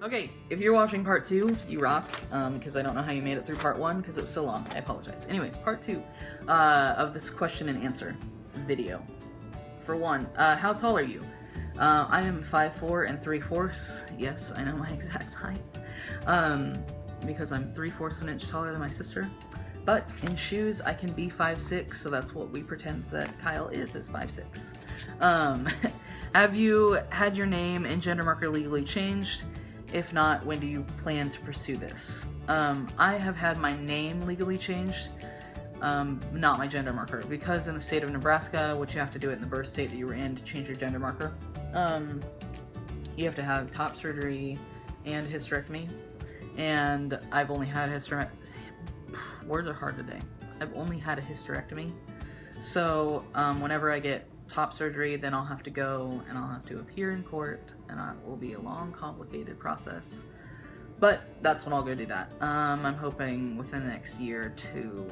Okay, if you're watching part 2, you rock, because I don't know how you made it through part 1, because it was so long. I apologize. Anyways, part 2 of this question and answer video. For one, how tall are you? I am 5'4" and 3/4. Yes, I know my exact height. Because I'm 3/4 of an inch taller than my sister. But in shoes, I can be 5'6", so that's what we pretend that Kyle is 5'6". Have you had your name and gender marker legally changed? If not, when do you plan to pursue this? I have had my name legally changed, not my gender marker, because in the state of Nebraska, which you have to do it in the birth state that you were in to change your gender marker, you have to have top surgery and hysterectomy, and I've only had words are hard today. I've only had a hysterectomy, so whenever I get top surgery, then I'll have to go and I'll have to appear in court, and it will be a long, complicated process. But that's when I'll go do that. I'm hoping within the next year or two,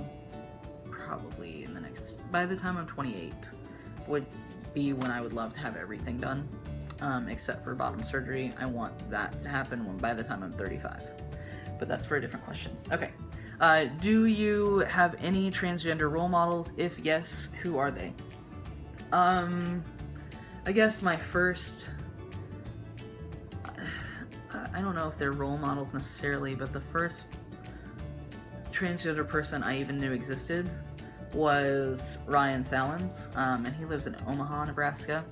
probably by the time I'm 28, would be when I would love to have everything done, except for bottom surgery. I want that to happen by the time I'm 35. But that's for a different question. Okay. Do you have any transgender role models? If yes, who are they? I guess my first, I don't know if they're role models necessarily, but the first transgender person I even knew existed was Ryan Salins, and he lives in Omaha, Nebraska,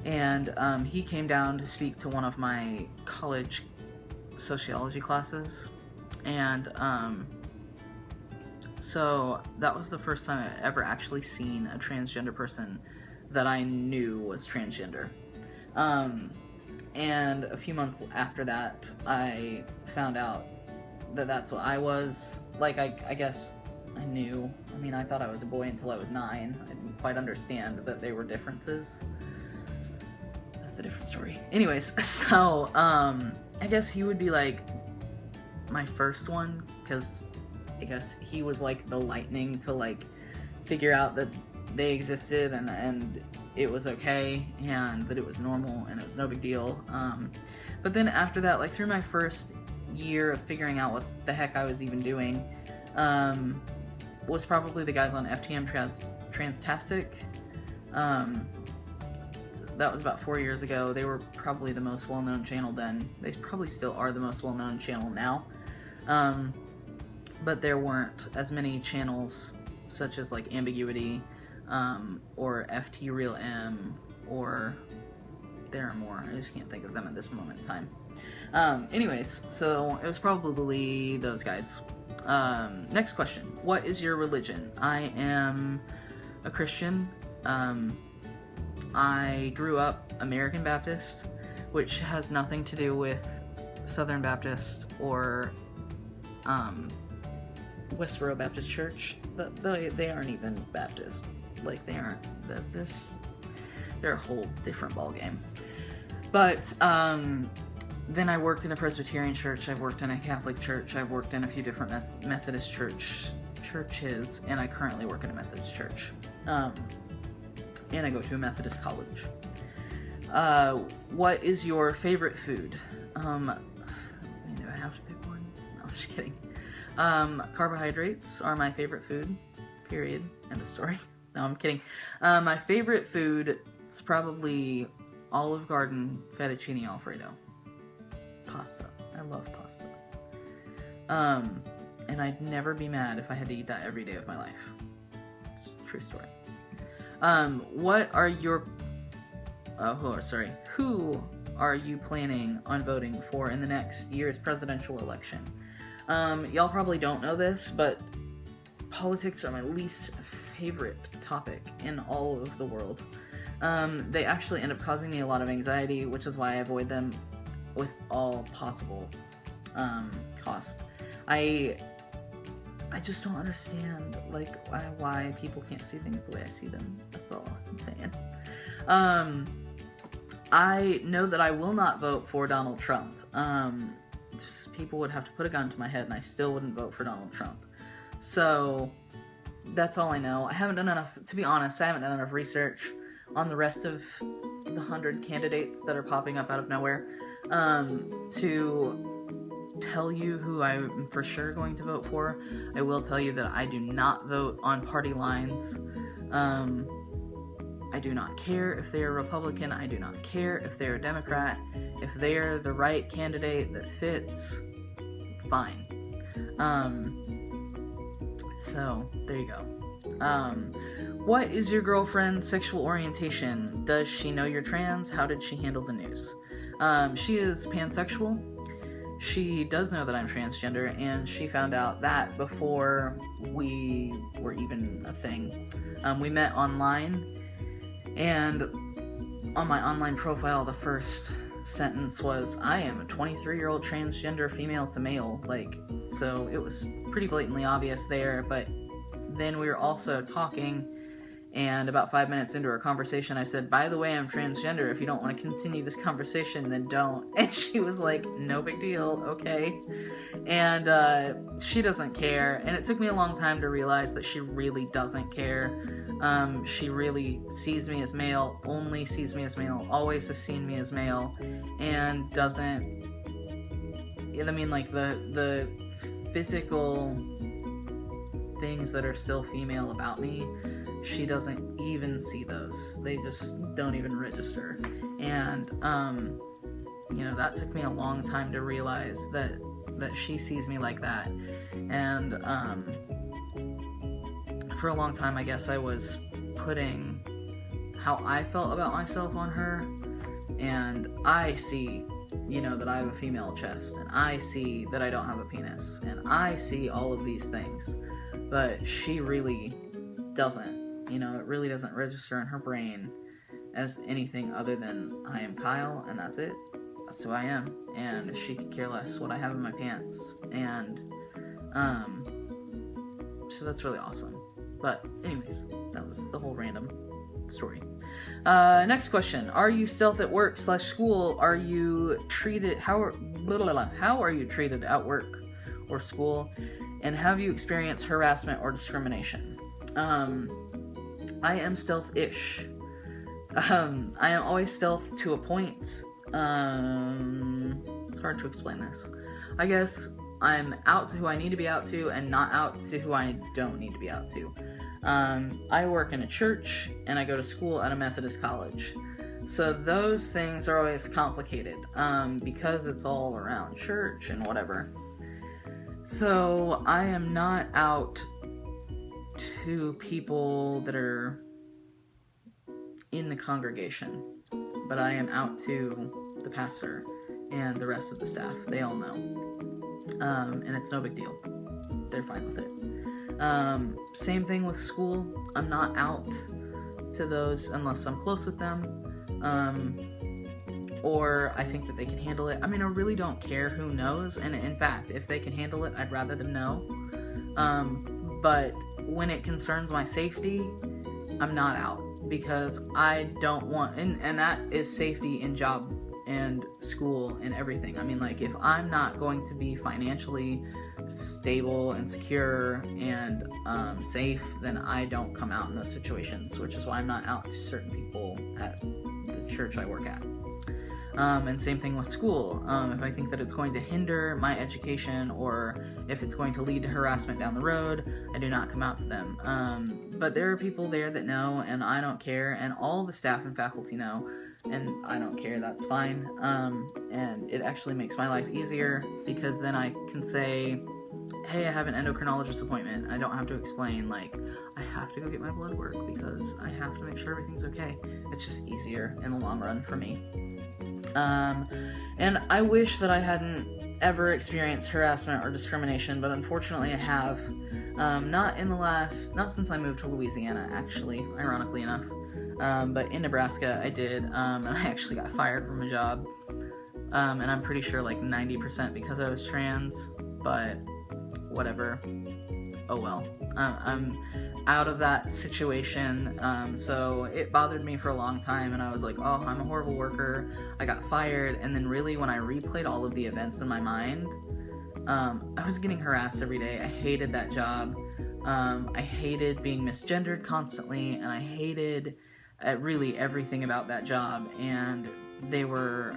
and he came down to speak to one of my college sociology classes, and so that was the first time I'd ever actually seen a transgender person that I knew was transgender. And a few months after that, I found out that that's what I was. Like, I guess I knew. I mean, I thought I was a boy until I was 9. I didn't quite understand that there were differences. That's a different story. Anyways, so, I guess he would be, like, my first one, because I guess he was like the lightning to like figure out that they existed and it was okay and that it was normal and it was no big deal. But then after that, like through my first year of figuring out what the heck I was even doing, was probably the guys on FTM Transtastic. That was about 4 years ago. They were probably the most well-known channel then. They probably still are the most well-known channel now. But there weren't as many channels such as like Ambiguity, or FT Real M, or there are more. I just can't think of them at this moment in time. Anyways, so it was probably those guys. Next question. What is your religion? I am a Christian. I grew up American Baptist, which has nothing to do with Southern Baptist or Westboro Baptist Church. They aren't even Baptist. Like, they aren't. They're a whole different ballgame. But then I worked in a Presbyterian church. I've worked in a Catholic church. I've worked in a few different Methodist churches, and I currently work in a Methodist church. And I go to a Methodist college. What is your favorite food? I mean, do I have to pick one? No, I'm just kidding. Carbohydrates are my favorite food. Period. End of story. No, I'm kidding. My favorite food is probably Olive Garden fettuccine alfredo. Pasta. I love pasta. And I'd never be mad if I had to eat that every day of my life. It's a true story. What are your... Who are you planning on voting for in the next year's presidential election? Y'all probably don't know this, but politics are my least favorite topic in all of the world. They actually end up causing me a lot of anxiety, which is why I avoid them with all possible cost. I just don't understand, like, why people can't see things the way I see them. That's all I'm saying. I know that I will not vote for Donald Trump. People would have to put a gun to my head and I still wouldn't vote for Donald Trump. So, that's all I know. I haven't done enough, to be honest, I haven't done enough research on the rest of the 100 candidates that are popping up out of nowhere, to tell you who I'm for sure going to vote for. I will tell you that I do not vote on party lines. I do not care if they're Republican. I do not care if they're a Democrat. If they're the right candidate that fits, fine. So, there you go. What is your girlfriend's sexual orientation? Does she know you're trans? How did she handle the news? She is pansexual. She does know that I'm transgender, and she found out that before we were even a thing. We met online, and on my online profile, the first sentence was, I am a 23-year-old transgender female to male. So it was pretty blatantly obvious there, but then we were also talking, and about 5 minutes into our conversation, I said, by the way, I'm transgender. If you don't want to continue this conversation, then don't. And she was like, no big deal, okay. And she doesn't care. And it took me a long time to realize that she really doesn't care. She really sees me as male, only sees me as male, always has seen me as male, and doesn't... I mean, like, the physical things that are still female about me, she doesn't even see those. They just don't even register. And, that took me a long time to realize that she sees me like that. And, for a long time, I guess I was putting how I felt about myself on her. And I see, that I have a female chest. And I see that I don't have a penis. And I see all of these things. But she really doesn't. It really doesn't register in her brain as anything other than I am Kyle, and that's it. That's who I am. And she could care less what I have in my pants. And, so that's really awesome. But, anyways, that was the whole random story. Next question. Are you stealth at work/school? Are you treated, how are you treated at work or school? And have you experienced harassment or discrimination? I am stealth-ish. I am always stealth to a point. It's hard to explain this. I guess I'm out to who I need to be out to and not out to who I don't need to be out to. I work in a church and I go to school at a Methodist college. So those things are always complicated because it's all around church and whatever. So I am not out to people that are in the congregation, but I am out to the pastor and the rest of the staff. They all know. And it's no big deal. They're fine with it. Same thing with school. I'm not out to those unless I'm close with them. Or I think that they can handle it. I mean, I really don't care who knows. And in fact, if they can handle it, I'd rather them know. But when it concerns my safety, I'm not out. Because I don't want... And that is safety in job and school and everything. I mean, like, if I'm not going to be financially stable and secure and safe, then I don't come out in those situations, which is why I'm not out to certain people at the church I work at. And same thing with school. If I think that it's going to hinder my education or if it's going to lead to harassment down the road, I do not come out to them. But there are people there that know, and I don't care, and all the staff and faculty know, and I don't care. That's fine. And it actually makes my life easier because then I can say, hey, I have an endocrinologist appointment. I don't have to explain, like, I have to go get my blood work because I have to make sure everything's okay. It's just easier in the long run for me. And I wish that I hadn't ever experienced harassment or discrimination, but unfortunately I have. Not since I moved to Louisiana, actually, ironically enough. But in Nebraska I did, and I actually got fired from a job. And I'm pretty sure like 90% because I was trans, but whatever. Oh well. I'm out of that situation, so it bothered me for a long time, and I was like, oh, I'm a horrible worker, I got fired, and then really when I replayed all of the events in my mind, I was getting harassed every day. I hated that job. I hated being misgendered constantly, and I hated at really everything about that job, and they were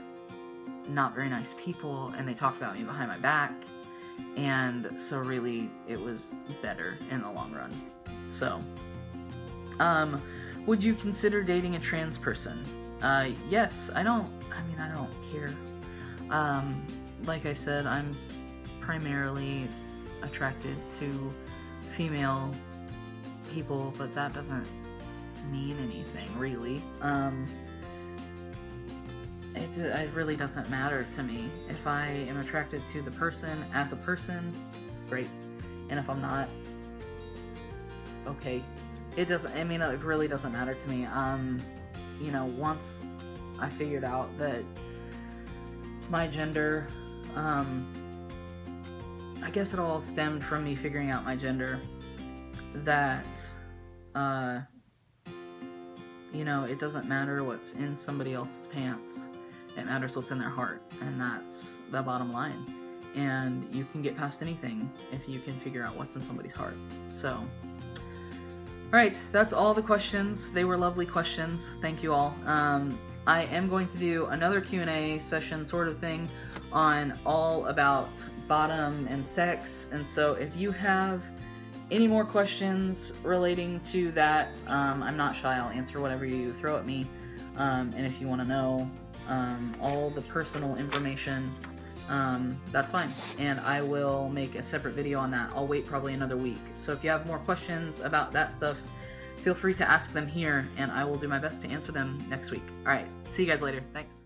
not very nice people, and they talked about me behind my back, and so really it was better in the long run. So, would you consider dating a trans person? Yes. I don't care. Like I said, I'm primarily attracted to female people, but that doesn't mean anything, really. It really doesn't matter to me. If I am attracted to the person as a person, great. And if I'm not, okay. It really doesn't matter to me. You know, once I figured out that my gender, I guess it all stemmed from me figuring out my gender, that, you know, it doesn't matter what's in somebody else's pants. It matters what's in their heart, and that's the bottom line. And you can get past anything if you can figure out what's in somebody's heart. So, alright, that's all the questions. They were lovely questions. Thank you all. I am going to do another Q&A session sort of thing on all about bottom and sex, and so if you have any more questions relating to that, I'm not shy. I'll answer whatever you throw at me. And if you want to know all the personal information, that's fine. And I will make a separate video on that. I'll wait probably another week. So if you have more questions about that stuff, feel free to ask them here, and I will do my best to answer them next week. Alright, see you guys later. Thanks.